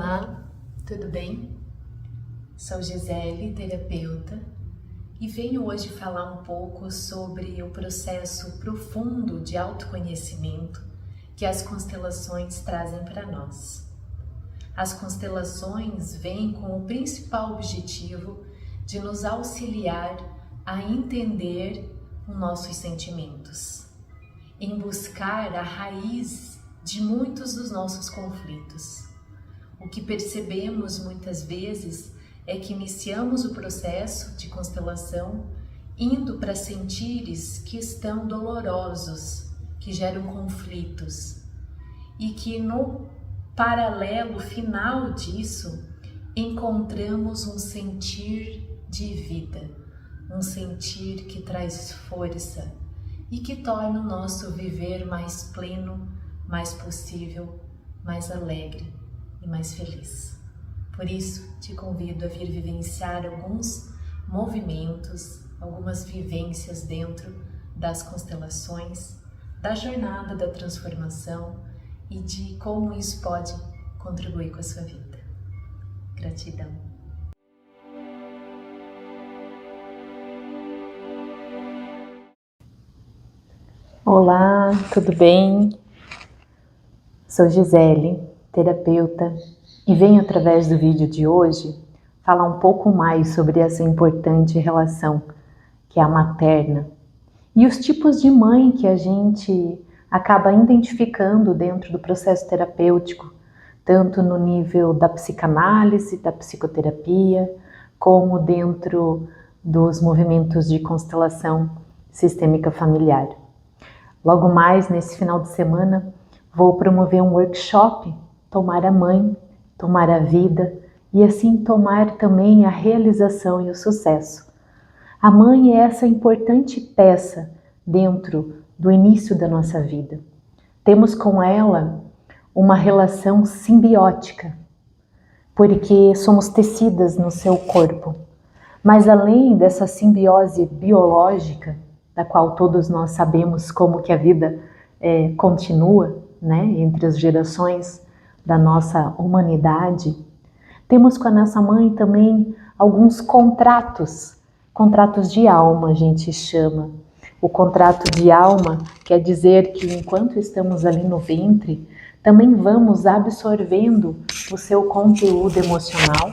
Olá, tudo bem? Sou Gisele, terapeuta, e venho hoje falar um pouco sobre o processo profundo de autoconhecimento que as constelações trazem para nós. As constelações vêm com o principal objetivo de nos auxiliar a entender os nossos sentimentos, em buscar a raiz de muitos dos nossos conflitos. O que percebemos muitas vezes é que iniciamos o processo de constelação indo para sentires que estão dolorosos, que geram conflitos, e que no paralelo final disso encontramos um sentir de vida, um sentir que traz força e que torna o nosso viver mais pleno, mais possível, mais alegre e mais feliz. Por isso, te convido a vir vivenciar alguns movimentos, algumas vivências dentro das constelações, da jornada da transformação e de como isso pode contribuir com a sua vida. Gratidão. Olá, tudo bem? Sou Gisele, terapeuta, e venho através do vídeo de hoje falar um pouco mais sobre essa importante relação que é a materna e os tipos de mãe que a gente acaba identificando dentro do processo terapêutico, tanto no nível da psicanálise, da psicoterapia, como dentro dos movimentos de constelação sistêmica familiar. Logo mais, nesse final de semana, vou promover um workshop, Tomar a Mãe, Tomar a Vida, e assim tomar também a realização e o sucesso. A mãe é essa importante peça dentro do início da nossa vida. Temos com ela uma relação simbiótica, porque somos tecidas no seu corpo. Mas além dessa simbiose biológica, da qual todos nós sabemos como que a vida continua, né, entre as gerações da nossa humanidade, temos com a nossa mãe também alguns contratos de alma, a gente chama. O contrato de alma quer dizer que enquanto estamos ali no ventre, também vamos absorvendo o seu conteúdo emocional,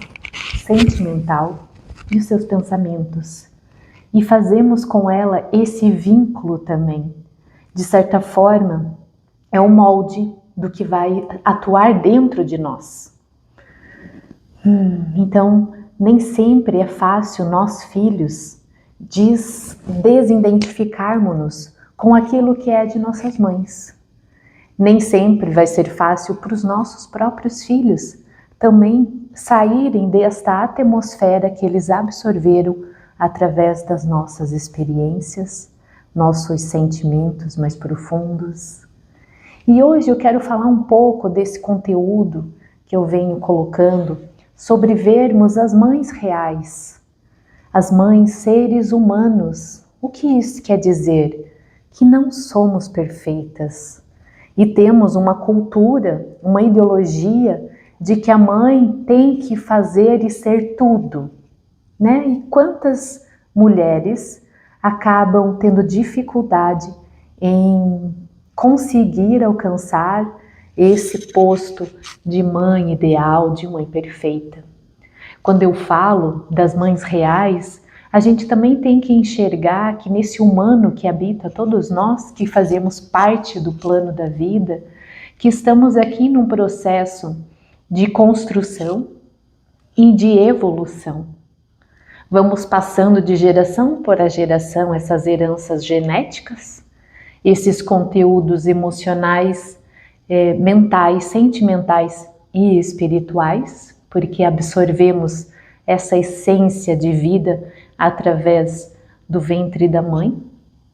sentimental e os seus pensamentos. E fazemos com ela esse vínculo também. De certa forma, é o molde do que vai atuar dentro de nós. Então, nem sempre é fácil nós, filhos, desidentificarmos-nos com aquilo que é de nossas mães. Nem sempre vai ser fácil para os nossos próprios filhos também saírem desta atmosfera que eles absorveram através das nossas experiências, nossos sentimentos mais profundos. E hoje eu quero falar um pouco desse conteúdo que eu venho colocando sobre vermos as mães reais, as mães seres humanos. O que isso quer dizer? Que não somos perfeitas e temos uma cultura, uma ideologia de que a mãe tem que fazer e ser tudo, né? E quantas mulheres acabam tendo dificuldade em conseguir alcançar esse posto de mãe ideal, de mãe perfeita. Quando eu falo das mães reais, a gente também tem que enxergar que nesse humano que habita todos nós, que fazemos parte do plano da vida, que estamos aqui num processo de construção e de evolução. Vamos passando de geração por geração essas heranças genéticas, esses conteúdos emocionais, mentais, sentimentais e espirituais, porque absorvemos essa essência de vida através do ventre da mãe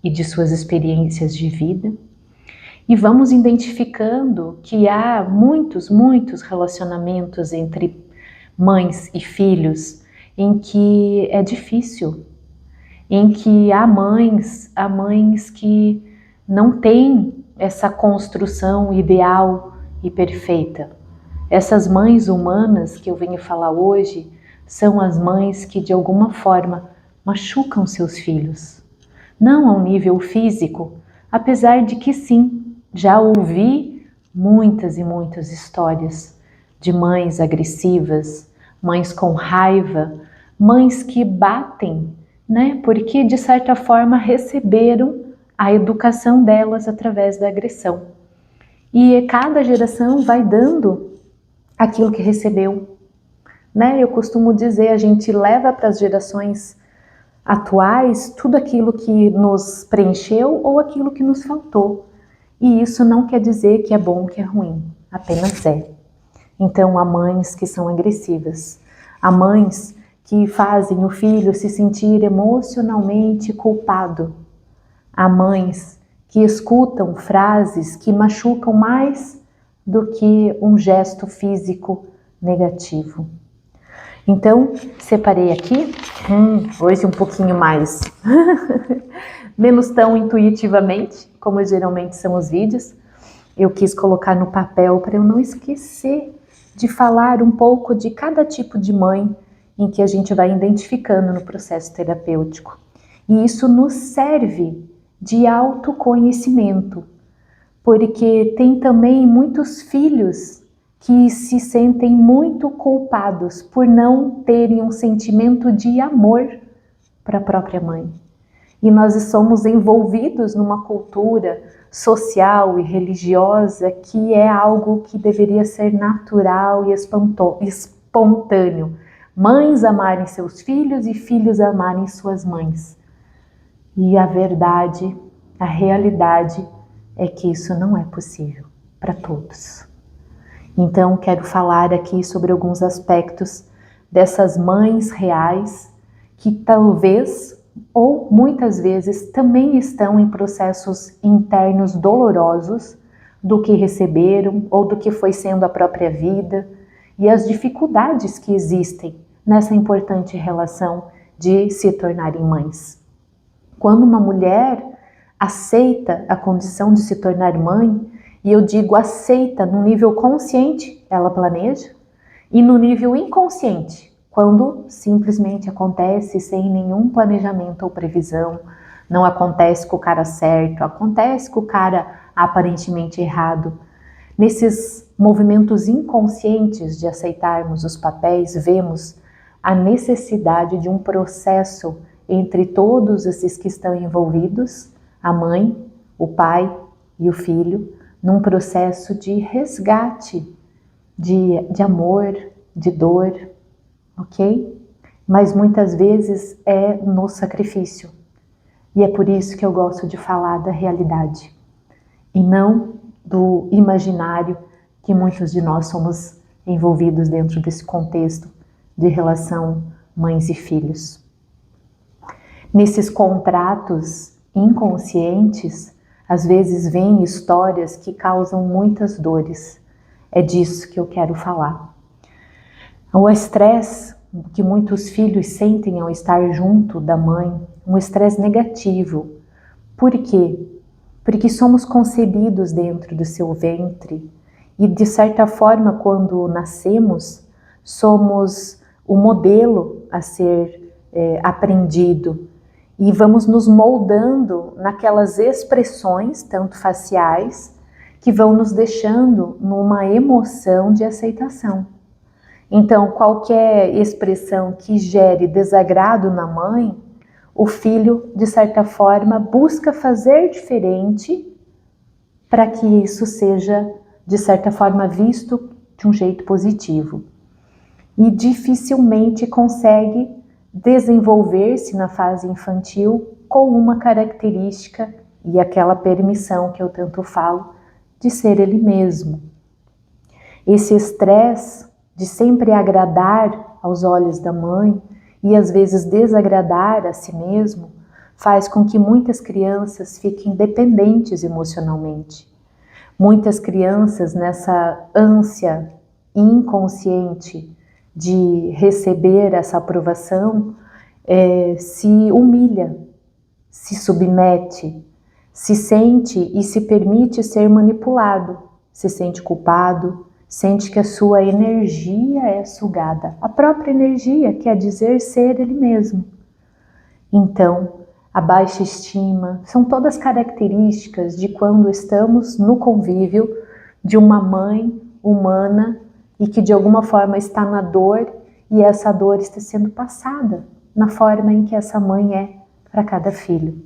e de suas experiências de vida. E vamos identificando que há muitos relacionamentos entre mães e filhos em que é difícil, em que há mães que não têm essa construção ideal e perfeita. Essas mães humanas que eu venho falar hoje são as mães que de alguma forma machucam seus filhos. Não ao nível físico, apesar de que sim, já ouvi muitas e muitas histórias de mães agressivas, mães com raiva, mães que batem, né? Porque de certa forma receberam a educação delas através da agressão. E cada geração vai dando aquilo que recebeu, né? Eu costumo dizer, a gente leva para as gerações atuais tudo aquilo que nos preencheu ou aquilo que nos faltou. E isso não quer dizer que é bom ou que é ruim, apenas é. Então, há mães que são agressivas, há mães que fazem o filho se sentir emocionalmente culpado, há mães que escutam frases que machucam mais do que um gesto físico negativo. Então, separei aqui, hoje um pouquinho mais, menos tão intuitivamente, como geralmente são os vídeos. Eu quis colocar no papel para eu não esquecer de falar um pouco de cada tipo de mãe em que a gente vai identificando no processo terapêutico. E isso nos serve de autoconhecimento, porque tem também muitos filhos que se sentem muito culpados por não terem um sentimento de amor para a própria mãe. E nós somos envolvidos numa cultura social e religiosa que é algo que deveria ser natural e espontâneo. Mães amarem seus filhos e filhos amarem suas mães. E a verdade, a realidade é que isso não é possível para todos. Então, quero falar aqui sobre alguns aspectos dessas mães reais que talvez ou muitas vezes também estão em processos internos dolorosos do que receberam ou do que foi sendo a própria vida e as dificuldades que existem nessa importante relação de se tornarem mães. Quando uma mulher aceita a condição de se tornar mãe, e eu digo aceita no nível consciente, ela planeja, e no nível inconsciente, quando simplesmente acontece sem nenhum planejamento ou previsão, não acontece com o cara certo, acontece com o cara aparentemente errado. Nesses movimentos inconscientes de aceitarmos os papéis, vemos a necessidade de um processo entre todos esses que estão envolvidos, a mãe, o pai e o filho, num processo de resgate, de amor, de dor, ok? Mas muitas vezes é no sacrifício. E é por isso que eu gosto de falar da realidade e não do imaginário que muitos de nós somos envolvidos dentro desse contexto de relação mães e filhos. Nesses contratos inconscientes, às vezes vêm histórias que causam muitas dores. É disso que eu quero falar. O estresse que muitos filhos sentem ao estar junto da mãe, um estresse negativo. Por quê? Porque somos concebidos dentro do seu ventre e, de certa forma, quando nascemos, somos o modelo a ser aprendido. E vamos nos moldando naquelas expressões, tanto faciais, que vão nos deixando numa emoção de aceitação. Então, qualquer expressão que gere desagrado na mãe, o filho, de certa forma, busca fazer diferente para que isso seja, de certa forma, visto de um jeito positivo. E dificilmente consegue desenvolver-se na fase infantil com uma característica e aquela permissão que eu tanto falo de ser ele mesmo. Esse estresse de sempre agradar aos olhos da mãe e às vezes desagradar a si mesmo faz com que muitas crianças fiquem dependentes emocionalmente. Muitas crianças nessa ânsia inconsciente de receber essa aprovação, se humilha, se submete, se sente e se permite ser manipulado, se sente culpado, sente que a sua energia é sugada. A própria energia quer dizer ser ele mesmo. Então, a baixa estima são todas características de quando estamos no convívio de uma mãe humana e que de alguma forma está na dor e essa dor está sendo passada na forma em que essa mãe é para cada filho.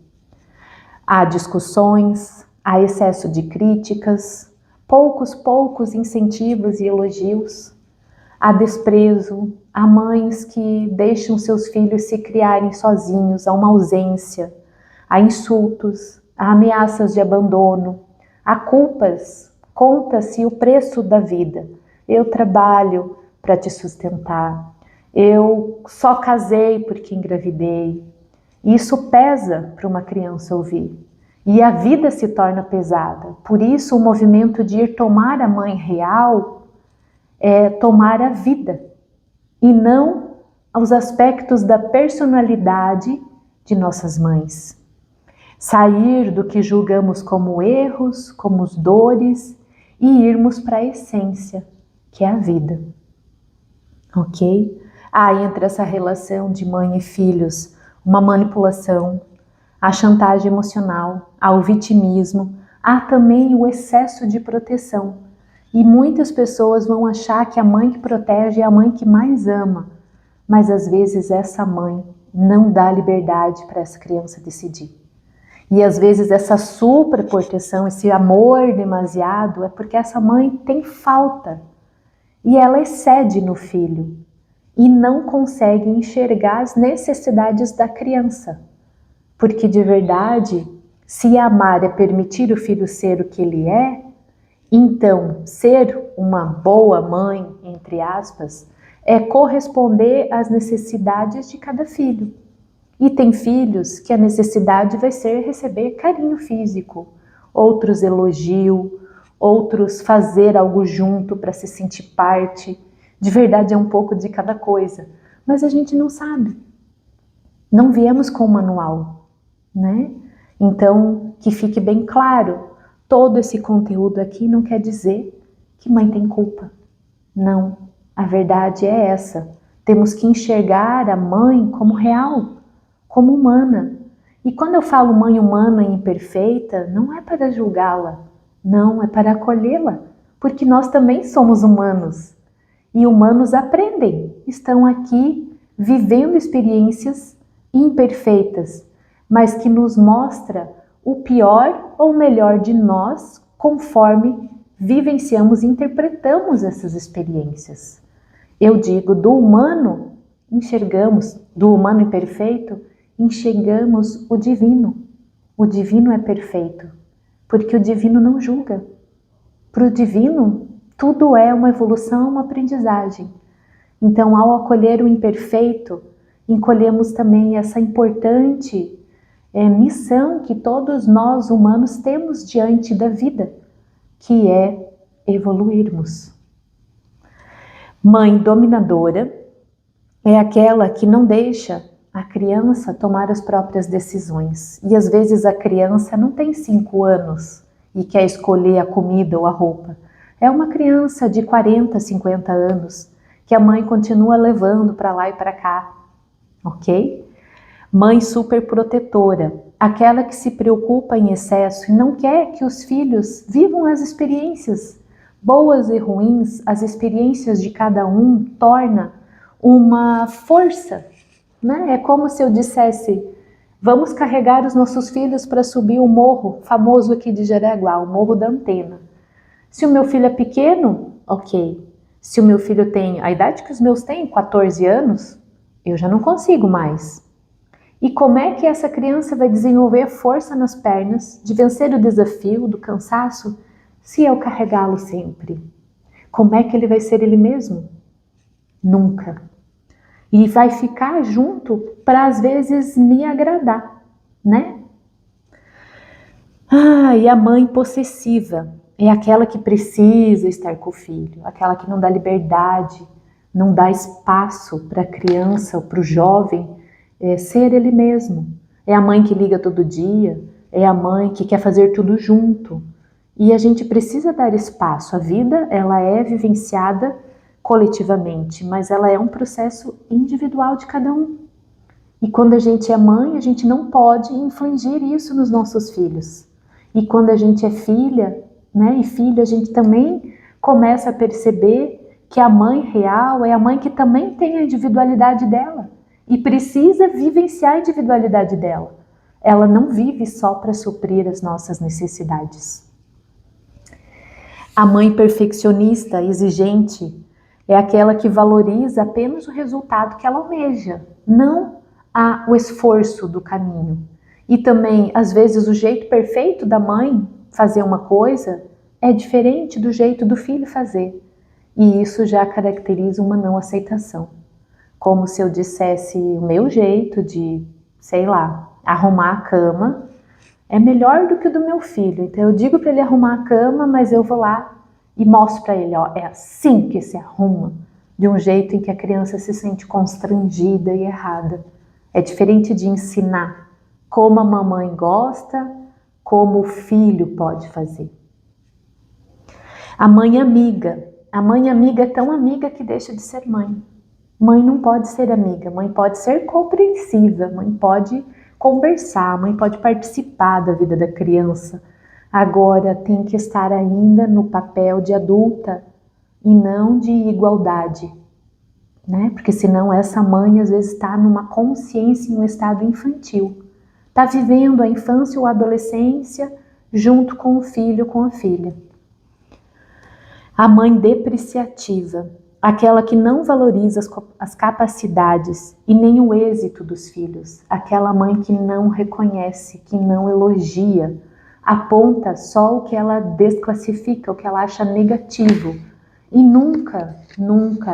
Há discussões, há excesso de críticas, poucos incentivos e elogios, há desprezo, há mães que deixam seus filhos se criarem sozinhos, há uma ausência, há insultos, há ameaças de abandono, há culpas, conta-se o preço da vida. Eu trabalho para te sustentar, eu só casei porque engravidei. Isso pesa para uma criança ouvir. E a vida se torna pesada. Por isso o movimento de ir tomar a mãe real é tomar a vida. E não os aspectos da personalidade de nossas mães. Sair do que julgamos como erros, como dores e irmos para a essência, que é a vida. Ok? Há entre essa relação de mãe e filhos uma manipulação, a chantagem emocional, há o vitimismo, há também o excesso de proteção. E muitas pessoas vão achar que a mãe que protege é a mãe que mais ama, mas às vezes essa mãe não dá liberdade para essa criança decidir. E às vezes essa superproteção, esse amor demasiado, é porque essa mãe tem falta e ela excede no filho e não consegue enxergar as necessidades da criança. Porque de verdade, se amar é permitir o filho ser o que ele é, então ser uma boa mãe, entre aspas, é corresponder às necessidades de cada filho. E tem filhos que a necessidade vai ser receber carinho físico, outros elogio, outros fazer algo junto para se sentir parte. De verdade é um pouco de cada coisa, mas a gente não sabe. Não viemos com o manual, né? Então, que fique bem claro, todo esse conteúdo aqui não quer dizer que mãe tem culpa. Não, a verdade é essa. Temos que enxergar a mãe como real, como humana. E quando eu falo mãe humana e imperfeita, não é para julgá-la, não, é para acolhê-la, porque nós também somos humanos. E humanos aprendem, estão aqui vivendo experiências imperfeitas, mas que nos mostra o pior ou o melhor de nós conforme vivenciamos e interpretamos essas experiências. Eu digo, do humano enxergamos, do humano imperfeito, enxergamos o divino. O divino é perfeito, porque o divino não julga. Para o divino, tudo é uma evolução, uma aprendizagem. Então, ao acolher o imperfeito, encolhemos também essa importante missão que todos nós humanos temos diante da vida, que é evoluirmos. Mãe dominadora é aquela que não deixa a criança tomar as próprias decisões. E às vezes a criança não tem 5 anos e quer escolher a comida ou a roupa. É uma criança de 40, 50 anos que a mãe continua levando para lá e para cá, ok? Mãe super protetora, aquela que se preocupa em excesso e não quer que os filhos vivam as experiências boas e ruins. As experiências de cada um torna uma força, né? É como se eu dissesse, vamos carregar os nossos filhos para subir o morro famoso aqui de Jaraguá, o Morro da Antena. Se o meu filho é pequeno, ok. Se o meu filho tem a idade que os meus têm, 14 anos, eu já não consigo mais. E como é que essa criança vai desenvolver a força nas pernas de vencer o desafio do cansaço se eu carregá-lo sempre? Como é que ele vai ser ele mesmo? Nunca. E vai ficar junto para às vezes me agradar, né? E a mãe possessiva é aquela que precisa estar com o filho, aquela que não dá liberdade, não dá espaço para a criança ou para o jovem ser ele mesmo. É a mãe que liga todo dia, é a mãe que quer fazer tudo junto. E a gente precisa dar espaço. A vida, ela é vivenciada coletivamente, mas ela é um processo individual de cada um. E quando a gente é mãe, a gente não pode infligir isso nos nossos filhos. E quando a gente é filha, né, e filho, a gente também começa a perceber que a mãe real é a mãe que também tem a individualidade dela e precisa vivenciar a individualidade dela. Ela não vive só para suprir as nossas necessidades. A mãe perfeccionista, exigente, é aquela que valoriza apenas o resultado que ela almeja, não o esforço do caminho. E também, às vezes, o jeito perfeito da mãe fazer uma coisa é diferente do jeito do filho fazer. E isso já caracteriza uma não aceitação. Como se eu dissesse o meu jeito de, sei lá, arrumar a cama é melhor do que o do meu filho. Então eu digo para ele arrumar a cama, mas eu vou lá e mostro para ele, ó, é assim que se arruma, de um jeito em que a criança se sente constrangida e errada. É diferente de ensinar como a mamãe gosta, como o filho pode fazer. A mãe amiga é tão amiga que deixa de ser mãe. Mãe não pode ser amiga, mãe pode ser compreensiva, mãe pode conversar, mãe pode participar da vida da criança. Agora tem que estar ainda no papel de adulta e não de igualdade, né? Porque senão essa mãe às vezes está numa consciência em um estado infantil. Está vivendo a infância ou a adolescência junto com o filho, com a filha. A mãe depreciativa, aquela que não valoriza as capacidades e nem o êxito dos filhos. Aquela mãe que não reconhece, que não elogia, aponta só o que ela desclassifica, o que ela acha negativo. E nunca,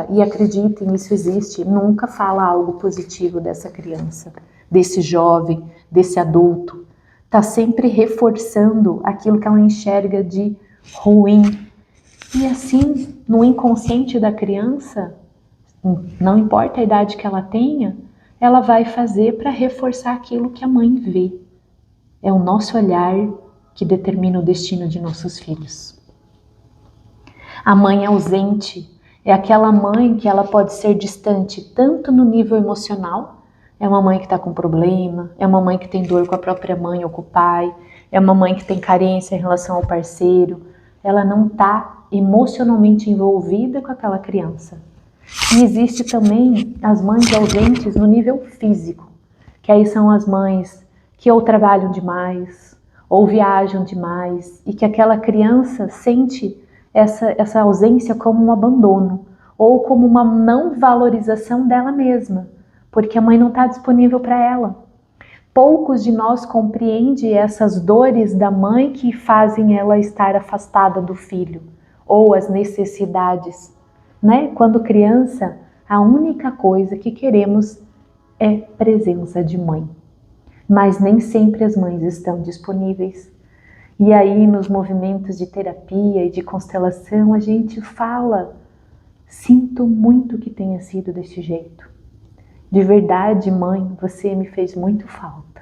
e acreditem, isso existe, nunca fala algo positivo dessa criança, desse jovem, desse adulto. Está sempre reforçando aquilo que ela enxerga de ruim. E assim, no inconsciente da criança, não importa a idade que ela tenha, ela vai fazer para reforçar aquilo que a mãe vê. É o nosso olhar que determina o destino de nossos filhos. A mãe ausente é aquela mãe que ela pode ser distante tanto no nível emocional, é uma mãe que está com problema, é uma mãe que tem dor com a própria mãe ou com o pai, é uma mãe que tem carência em relação ao parceiro, ela não está emocionalmente envolvida com aquela criança. E existe também as mães ausentes no nível físico, que aí são as mães que ou trabalham demais, ou viajam demais, e que aquela criança sente essa ausência como um abandono, ou como uma não valorização dela mesma, porque a mãe não está disponível para ela. Poucos de nós compreendem essas dores da mãe que fazem ela estar afastada do filho, ou as necessidades, né? Quando criança, a única coisa que queremos é presença de mãe. Mas nem sempre as mães estão disponíveis. E aí, nos movimentos de terapia e de constelação, a gente fala, sinto muito que tenha sido desse jeito. De verdade, mãe, você me fez muito falta.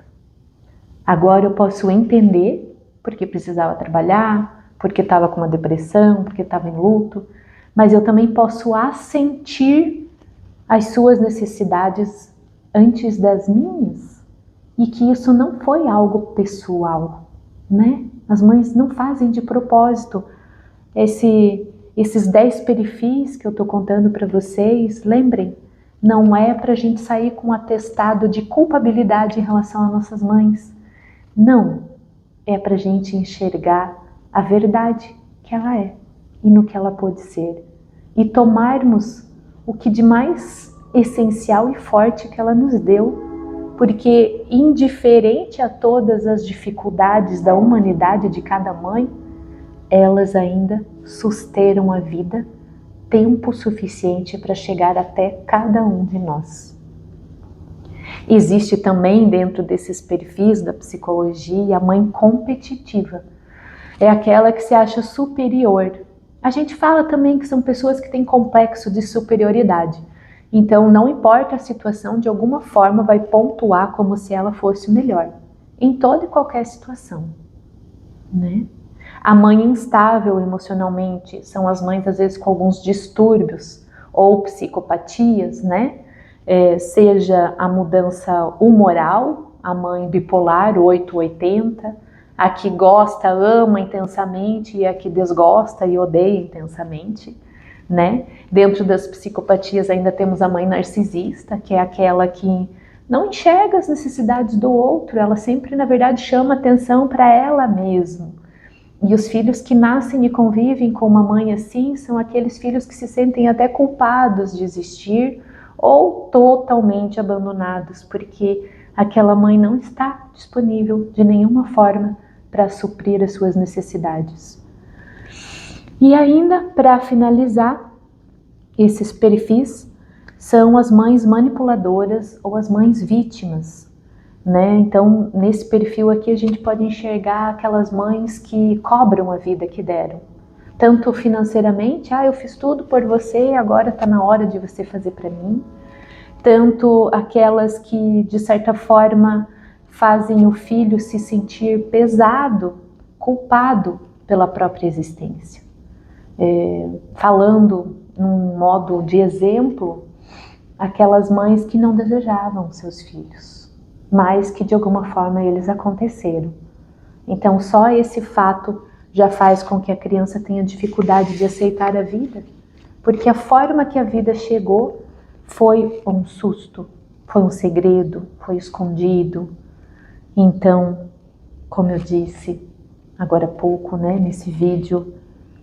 Agora eu posso entender porque precisava trabalhar, porque estava com uma depressão, porque estava em luto, mas eu também posso assentir as suas necessidades antes das minhas e que isso não foi algo pessoal, né? As mães não fazem de propósito. Esses 10 perfis que eu estou contando para vocês, lembrem, não é para a gente sair com um atestado de culpabilidade em relação às nossas mães. Não, é para a gente enxergar a verdade que ela é e no que ela pode ser. E tomarmos o que de mais essencial e forte que ela nos deu, porque indiferente a todas as dificuldades da humanidade de cada mãe, elas ainda susteram a vida tempo suficiente para chegar até cada um de nós. Existe também dentro desses perfis da psicologia a mãe competitiva. É aquela que se acha superior. A gente fala também que são pessoas que têm complexo de superioridade. Então não importa a situação, de alguma forma vai pontuar como se ela fosse melhor. Em toda e qualquer situação, né? A mãe instável emocionalmente são as mães, às vezes, com alguns distúrbios ou psicopatias, né? Seja a mudança humoral, a mãe bipolar 880, a que gosta, ama intensamente, e a que desgosta e odeia intensamente, né? Dentro das psicopatias ainda temos a mãe narcisista, que é aquela que não enxerga as necessidades do outro, ela sempre, na verdade, chama atenção para ela mesma. E os filhos que nascem e convivem com uma mãe assim são aqueles filhos que se sentem até culpados de existir ou totalmente abandonados, porque aquela mãe não está disponível de nenhuma forma para suprir as suas necessidades. E ainda, para finalizar, esses perfis são as mães manipuladoras ou as mães vítimas, né? Então, nesse perfil aqui a gente pode enxergar aquelas mães que cobram a vida que deram, tanto financeiramente, eu fiz tudo por você, agora está na hora de você fazer para mim, tanto aquelas que, de certa forma, fazem o filho se sentir pesado, culpado pela própria existência. Falando num modo de exemplo, aquelas mães que não desejavam seus filhos, mas que de alguma forma eles aconteceram. Então só esse fato já faz com que a criança tenha dificuldade de aceitar a vida, porque a forma que a vida chegou foi um susto, foi um segredo, foi escondido. Então, como eu disse agora há pouco, né, nesse vídeo,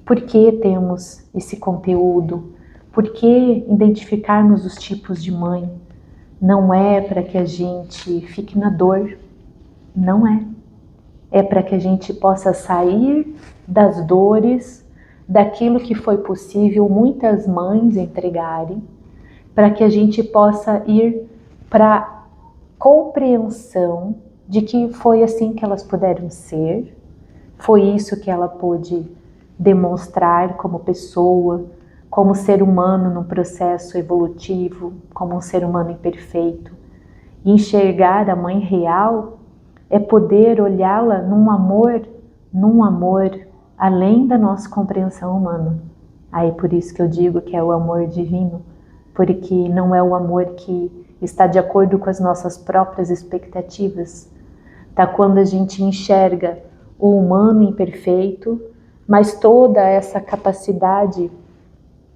por que temos esse conteúdo? Por que identificarmos os tipos de mãe? Não é para que a gente fique na dor, não é. É para que a gente possa sair das dores, daquilo que foi possível muitas mães entregarem, para que a gente possa ir para a compreensão de que foi assim que elas puderam ser, foi isso que ela pôde demonstrar como pessoa, como ser humano num processo evolutivo, como um ser humano imperfeito. E enxergar a mãe real é poder olhá-la num amor além da nossa compreensão humana. Aí por isso que eu digo que é o amor divino, porque não é o amor que está de acordo com as nossas próprias expectativas. Tá quando a gente enxerga o humano imperfeito, mas toda essa capacidade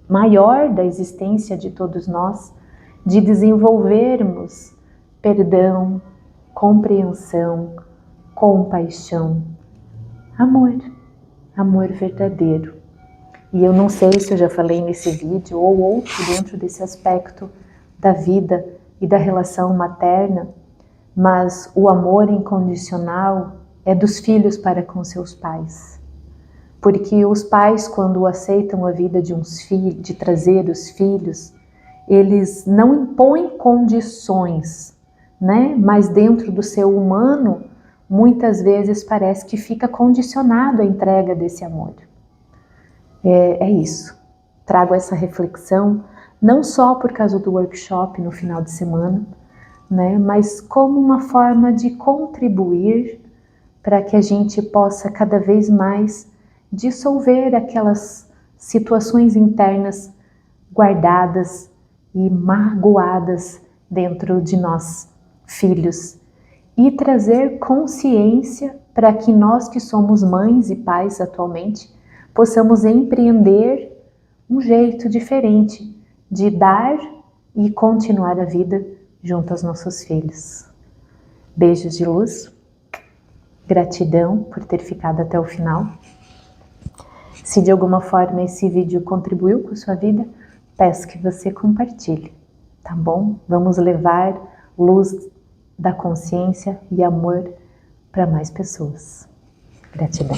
maior da existência de todos nós, de desenvolvermos perdão, compreensão, compaixão, amor verdadeiro. E eu não sei se eu já falei nesse vídeo ou outro dentro desse aspecto da vida e da relação materna, mas o amor incondicional é dos filhos para com seus pais. Porque os pais, quando aceitam a vida de de trazer os filhos, eles não impõem condições, né? Mas dentro do seu humano, muitas vezes parece que fica condicionado a entrega desse amor. É isso. Trago essa reflexão, não só por causa do workshop no final de semana, né? Mas como uma forma de contribuir para que a gente possa cada vez mais dissolver aquelas situações internas guardadas e magoadas dentro de nós, filhos, e trazer consciência para que nós que somos mães e pais atualmente possamos empreender um jeito diferente de dar e continuar a vida junto aos nossos filhos. Beijos de luz, gratidão por ter ficado até o final. Se de alguma forma esse vídeo contribuiu com a sua vida, peço que você compartilhe, tá bom? Vamos levar luz da consciência e amor para mais pessoas. Gratidão.